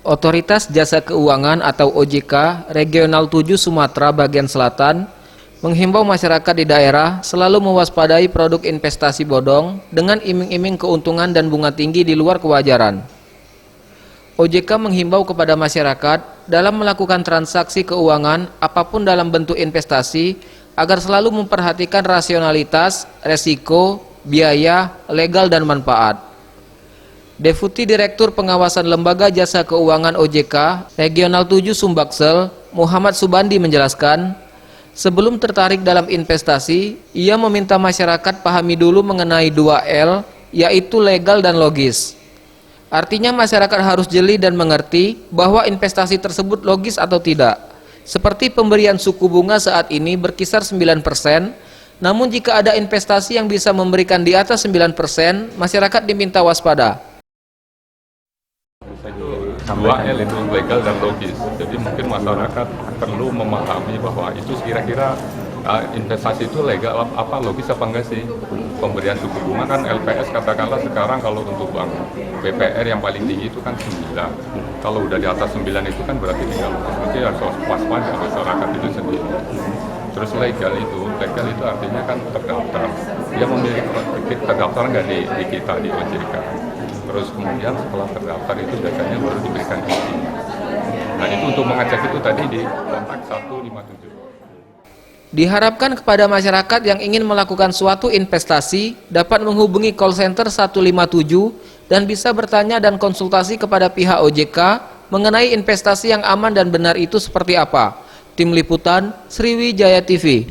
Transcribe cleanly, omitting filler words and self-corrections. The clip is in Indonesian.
Otoritas Jasa Keuangan atau OJK Regional 7 Sumatera Bagian Selatan menghimbau masyarakat di daerah selalu mewaspadai produk investasi bodong dengan iming-iming keuntungan dan bunga tinggi di luar kewajaran. OJK menghimbau kepada masyarakat dalam melakukan transaksi keuangan apapun dalam bentuk investasi agar selalu memperhatikan rasionalitas, resiko, biaya, legal dan manfaat. Deputi Direktur Pengawasan Lembaga Jasa Keuangan OJK Regional 7 Sumbaksel, Muhammad Subandi menjelaskan, sebelum tertarik dalam investasi, ia meminta masyarakat pahami dulu mengenai 2L, yaitu legal dan logis. Artinya masyarakat harus jeli dan mengerti bahwa investasi tersebut logis atau tidak. Seperti pemberian suku bunga saat ini berkisar 9%, namun jika ada investasi yang bisa memberikan di atas 9%, masyarakat diminta waspada. 2L itu legal dan logis, jadi mungkin masyarakat perlu memahami bahwa itu kira-kira investasi itu legal apa logis apa enggak sih. Pemberian suku bunga kan LPS katakanlah sekarang kalau untuk bank BPR yang paling tinggi itu kan 9, kalau udah di atas 9 itu kan berarti tinggal berarti harus waspada masyarakat itu sendiri. Terus legal itu artinya kan terdaftar, dia memiliki terdaftar nggak di kita di OJK. Terus kemudian setelah terdaftar itu biasanya baru diberikan izin. Nah itu untuk mengecek itu tadi di kontak 157. Diharapkan kepada masyarakat yang ingin melakukan suatu investasi dapat menghubungi call center 157 dan bisa bertanya dan konsultasi kepada pihak OJK mengenai investasi yang aman dan benar itu seperti apa. Tim Liputan Sriwijaya TV.